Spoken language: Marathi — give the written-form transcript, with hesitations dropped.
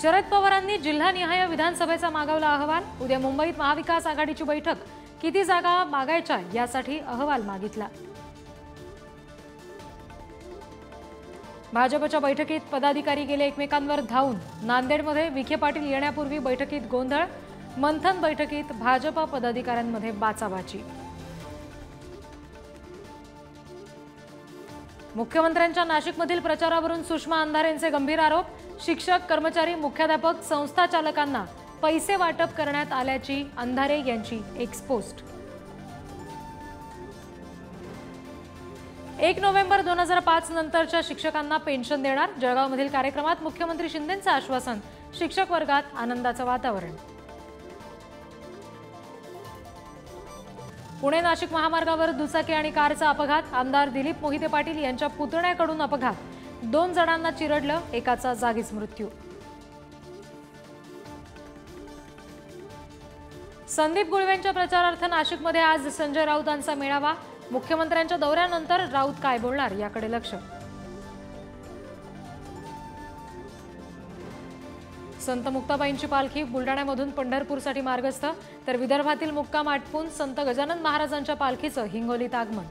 शरद पवारांनी जिल्हानिहाय विधानसभेचा मागवला अहवाल। उद्या मुंबईत महाविकास आघाडीची बैठक। किती जागा मागायच्या यासाठी अहवाल मागितला। भाजपच्या बैठकीत पदाधिकारी गेले एकमेकांवर धावून। नांदेडमध्ये विखे पाटील येण्यापूर्वी बैठकीत गोंधळ। मंथन बैठकीत भाजप पदाधिकाऱ्यांमध्ये बाचाबाची। मुख्यमंत्र्यांच्या नाशिकमधील प्रचारावरून सुषमा अंधारेंचे गंभीर आरोप। शिक्षक, कर्मचारी, मुख्याध्यापक, संस्था चालकांना पैसे वाटप करण्यात आल्याची अंधारे यांची एक्सपोस्ट। 1 नोव्हेंबर 2005 नंतरच्या शिक्षकांना पेन्शन देणार। जळगावमधील कार्यक्रमात मुख्यमंत्री शिंदेंचं आश्वासन। शिक्षक वर्गात आनंदाचं वातावरण। पुणे नाशिक महामार्गावर दुचाकी आणि कारचा अपघात। आमदार दिलीप मोहिते पाटील यांच्या पुतण्याकडून अपघात। 2 जणांना चिरडलं, एकाचा जागीच मृत्यू। संदीप गुळवेंच्या प्रचारार्थ नाशिकमध्ये आज संजय राऊतांचा मेळावा। मुख्यमंत्र्यांच्या दौऱ्यानंतर राऊत काय बोलणार याकडे लक्ष। संत मुक्ताबाईंची पालखी बुलडाण्यामधून पंढरपूरसाठी मार्गस्थ। तर विदर्भातील मुक्काम आटपून संत गजानन महाराजांच्या पालखीचं हिंगोलीत आगमन।